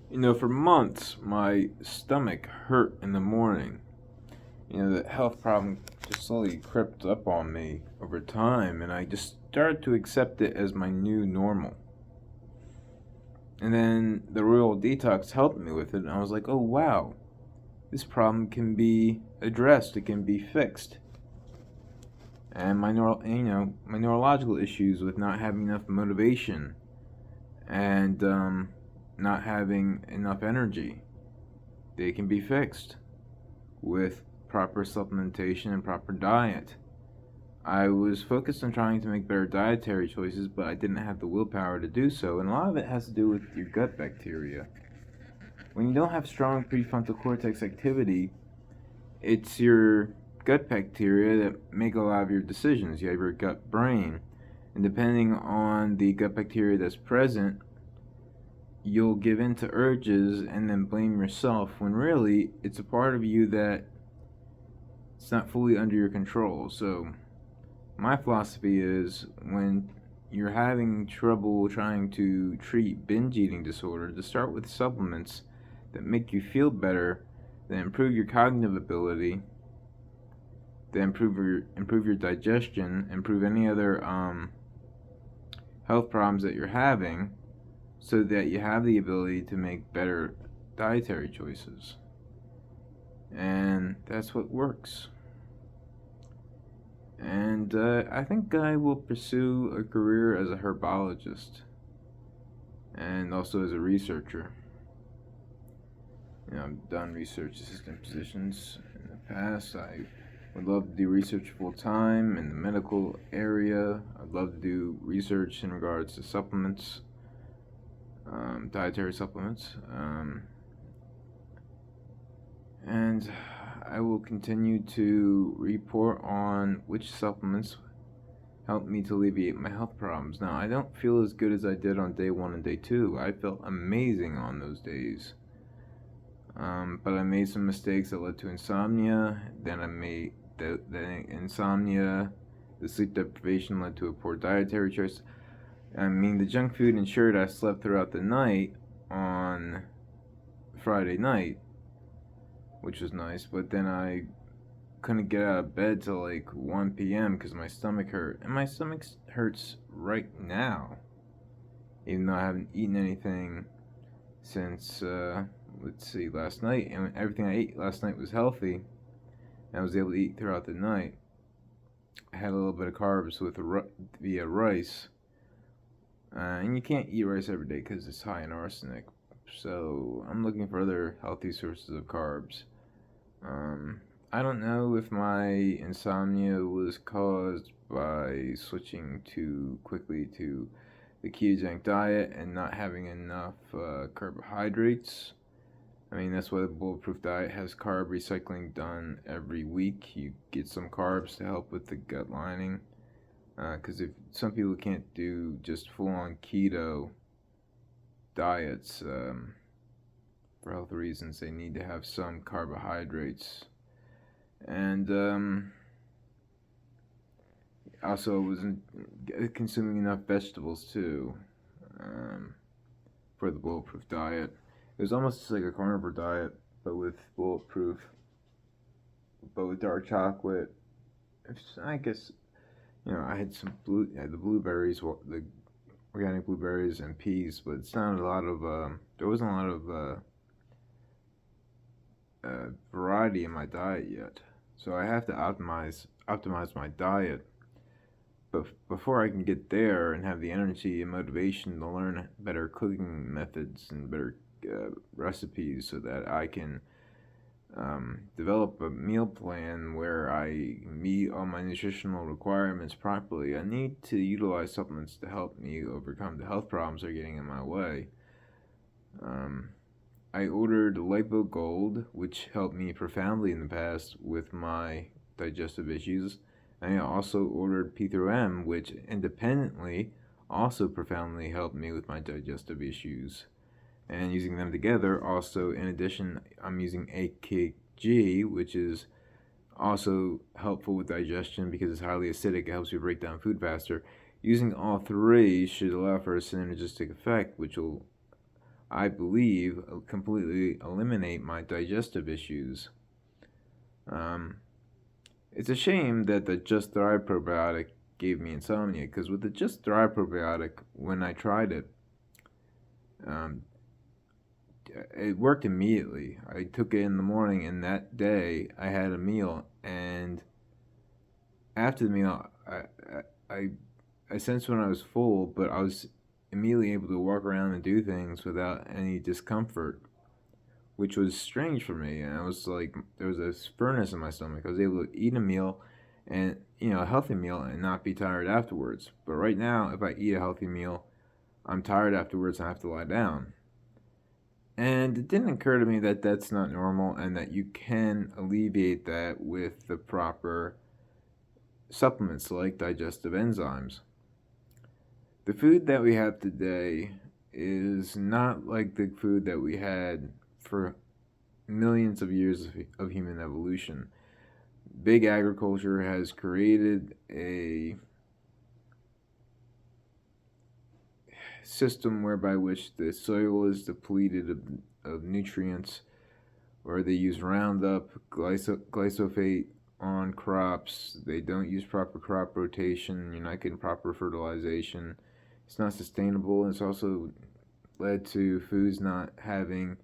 For months, my stomach hurt in the morning. The health problem just slowly crept up on me over time, and I just started to accept it as my new normal. And then the Royal Detox helped me with it, and I was like, oh wow, this problem can be addressed, it can be fixed. And my neurological issues with not having enough motivation and not having enough energy, they can be fixed with proper supplementation and proper diet. I was focused on trying to make better dietary choices, but I didn't have the willpower to do so, and a lot of it has to do with your gut bacteria. When you don't have strong prefrontal cortex activity, it's your gut bacteria that make a lot of your decisions. You have your gut brain, and depending on the gut bacteria that's present, you'll give in to urges and then blame yourself when really it's a part of you that it's not fully under your control. So my philosophy is when you're having trouble trying to treat binge eating disorder, to start with supplements that make you feel better, that improve your cognitive ability, that improve your digestion, improve any other health problems that you're having, so that you have the ability to make better dietary choices. And that's what works. And I think I will pursue a career as a herbologist and also as a researcher. I've done research assistant positions in the past. I would love to do research full time in the medical area. I'd love to do research in regards to supplements, dietary supplements. And I will continue to report on which supplements helped me to alleviate my health problems. Now, I don't feel as good as I did on day 1 and day 2. I felt amazing on those days. But I made some mistakes that led to insomnia. Then I made the insomnia, the sleep deprivation led to a poor dietary choice. The junk food ensured I slept throughout the night on Friday night, which was nice, but then I couldn't get out of bed till like 1 p.m. because my stomach hurt. And my stomach hurts right now, even though I haven't eaten anything since, last night. And everything I ate last night was healthy, and I was able to eat throughout the night. I had a little bit of carbs via rice. And you can't eat rice every day because it's high in arsenic. So I'm looking for other healthy sources of carbs. I don't know if my insomnia was caused by switching too quickly to the ketogenic diet and not having enough carbohydrates. That's why the Bulletproof diet has carb recycling done every week. You get some carbs to help with the gut lining. Because if some people can't do just full-on keto diets for health reasons, they need to have some carbohydrates. And also wasn't consuming enough vegetables too for the Bulletproof diet. It was almost just like a carnivore diet, but with Bulletproof, but with dark chocolate. I guess I had the blueberries, the organic blueberries and peas, but it's not a lot of there wasn't a lot of variety in my diet yet. So I have to optimize my diet. But before I can get there and have the energy and motivation to learn better cooking methods and better recipes, so that I can develop a meal plan where I meet all my nutritional requirements properly, I need to utilize supplements to help me overcome the health problems that are getting in my way. I ordered LypoGold, which helped me profoundly in the past with my digestive issues. And I also ordered P3OM, which independently also profoundly helped me with my digestive issues. And using them together, also, in addition, I'm using AKG, which is also helpful with digestion because it's highly acidic. It helps you break down food faster. Using all three should allow for a synergistic effect, which will I believe, completely eliminate my digestive issues. Um, it's a shame that the Just Thrive probiotic gave me insomnia, because with the Just Thrive probiotic, when I tried it, um, it worked immediately. I took it in the morning, and that day I had a meal, and after the meal, I, I sensed when I was full, but I was immediately able to walk around and do things without any discomfort, which was strange for me. And I was like, there was this furnace in my stomach. I was able to eat a meal, and a healthy meal, and not be tired afterwards. But right now, if I eat a healthy meal, I'm tired afterwards and I have to lie down. And it didn't occur to me that that's not normal, and that you can alleviate that with the proper supplements like digestive enzymes. The food that we have today is not like the food that we had for millions of years of human evolution. Big agriculture has created a system whereby which the soil is depleted of nutrients, or they use Roundup, glyphosate on crops. They don't use proper crop rotation. You're not getting proper fertilization. It's not sustainable. It's also led to foods not having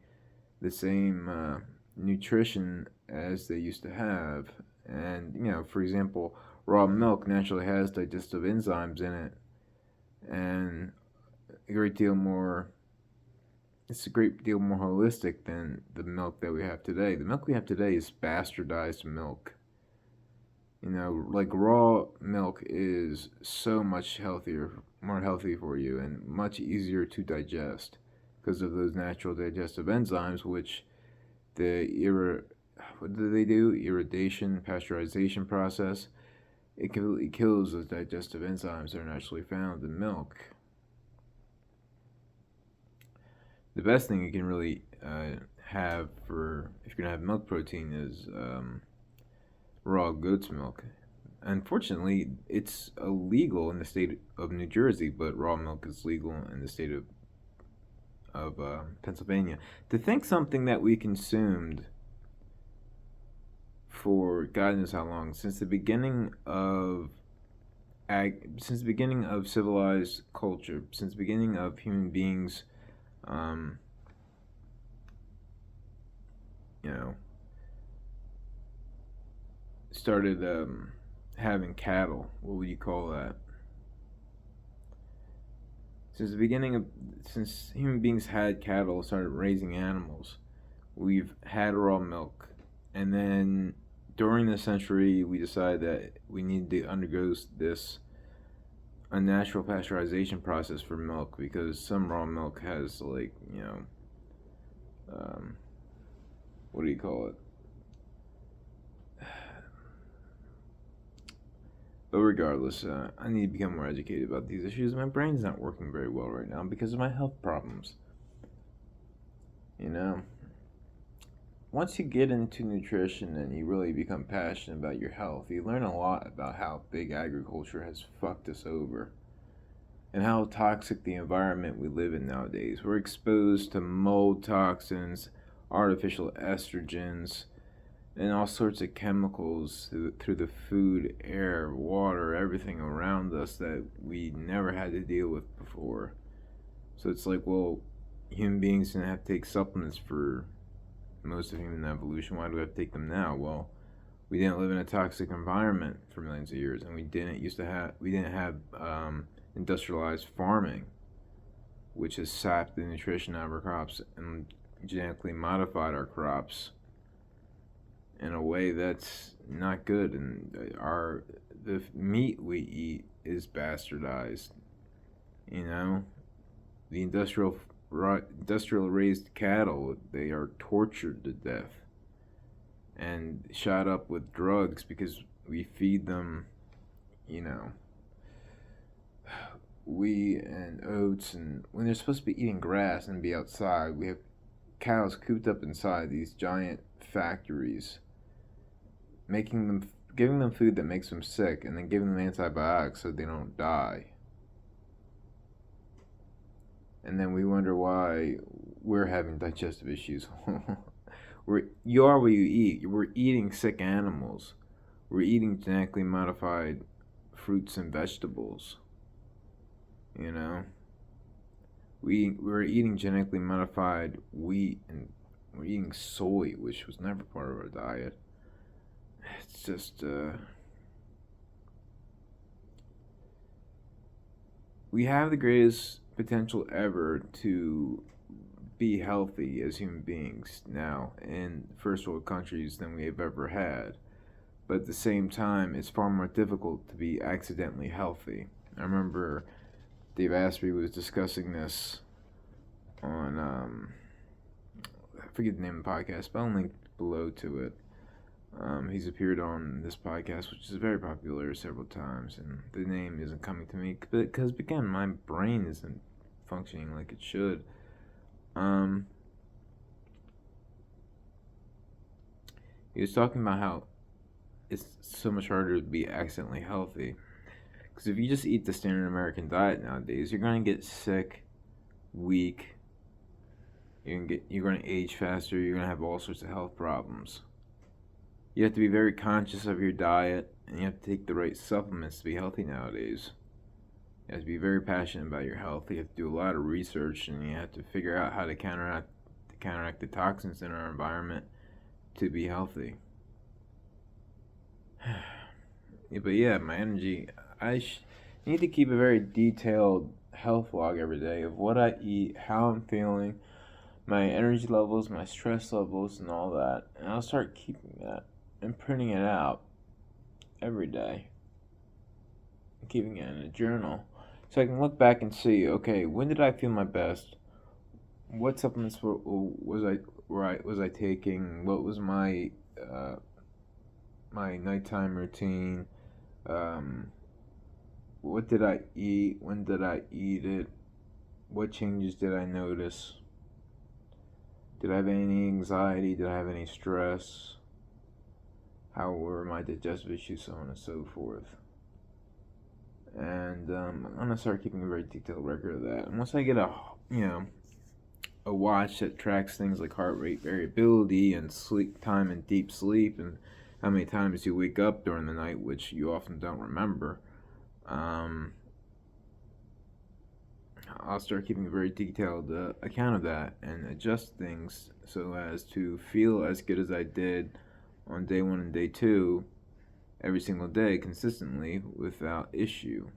the same nutrition as they used to have. And, for example, raw milk naturally has digestive enzymes in it, and a great deal more. It's a great deal more holistic than the milk that we have today. The milk we have today is bastardized milk. Like raw milk is so much healthier, more healthy for you, and much easier to digest because of those natural digestive enzymes, which what do they do? Irradiation, pasteurization process. It completely kills those digestive enzymes that are naturally found in milk. The best thing you can really have for if you're gonna have milk protein is raw goat's milk. Unfortunately, it's illegal in the state of New Jersey, but raw milk is legal in the state of Pennsylvania. To think something that we consumed for God knows how long, since the beginning of civilized culture, since the beginning of human beings, um, you know, started having cattle. What would you call that? Since human beings had cattle, started raising animals, we've had raw milk, and then during the century, we decided that we needed to undergo this unnatural pasteurization process for milk, because some raw milk has what do you call it? But regardless, I need to become more educated about these issues. My brain's not working very well right now because of my health problems. Once you get into nutrition and you really become passionate about your health, you learn a lot about how big agriculture has fucked us over and how toxic the environment we live in nowadays. We're exposed to mold toxins, artificial estrogens, and all sorts of chemicals through the food, air, water, everything around us that we never had to deal with before. So it's like, well, human beings didn't have to take supplements for most of human evolution. Why do we have to take them now? Well, we didn't live in a toxic environment for millions of years, and we didn't have industrialized farming, which has sapped the nutrition out of our crops and genetically modified our crops in a way that's not good. And the meat we eat is bastardized. The industrial raised cattle, they are tortured to death and shot up with drugs because we feed them, wheat and oats, and when they're supposed to be eating grass and be outside, we have cows cooped up inside these giant factories, giving them food that makes them sick, and then giving them antibiotics so they don't die. And then we wonder why we're having digestive issues. You are what you eat. We're eating sick animals. We're eating genetically modified fruits and vegetables. You know, we're eating genetically modified wheat, and we're eating soy, which was never part of our diet. It's just we have the greatest potential ever to be healthy as human beings now in first world countries than we have ever had. But at the same time, it's far more difficult to be accidentally healthy. I remember Dave Asprey was discussing this on, I forget the name of the podcast, but I'll link below to it. He's appeared on this podcast, which is very popular several times, and the name isn't coming to me because, again, my brain isn't functioning like it should. He was talking about how it's so much harder to be accidentally healthy. Because if you just eat the standard American diet nowadays, you're going to get sick, weak, you're going to age faster, you're going to have all sorts of health problems. You have to be very conscious of your diet, and you have to take the right supplements to be healthy nowadays. You have to be very passionate about your health. You have to do a lot of research, and you have to figure out how to counteract the toxins in our environment to be healthy. Yeah, but yeah, my energy. Need to keep a very detailed health log every day of what I eat, how I'm feeling, my energy levels, my stress levels, and all that. And I'll start keeping that and printing it out every day. And keeping it in a journal. So I can look back and see, okay, when did I feel my best? What supplements was I taking? What was my nighttime routine? What did I eat? When did I eat it? What changes did I notice? Did I have any anxiety? Did I have any stress? How were my digestive issues, so on and so forth? And I'm gonna start keeping a very detailed record of that. And once I get a watch that tracks things like heart rate variability and sleep time and deep sleep and how many times you wake up during the night, which you often don't remember, I'll start keeping a very detailed account of that and adjust things so as to feel as good as I did on day 1 and day 2 every single day consistently without issue.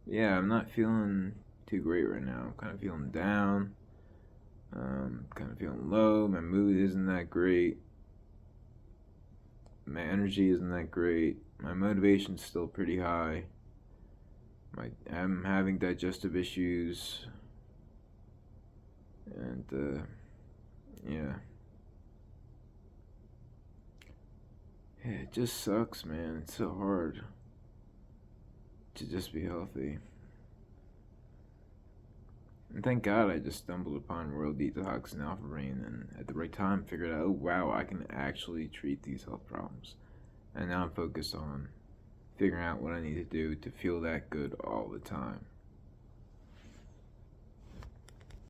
Yeah, I'm not feeling too great right now. I'm kind of feeling down. Kind of feeling low. My mood isn't that great. My energy isn't that great. My motivation's still pretty high. I'm having digestive issues. And, yeah. Yeah, it just sucks, man. It's so hard to just be healthy. And thank God I just stumbled upon Royal Detox and Alpha Brain and at the right time figured out, oh wow, I can actually treat these health problems. And now I'm focused on figuring out what I need to do to feel that good all the time.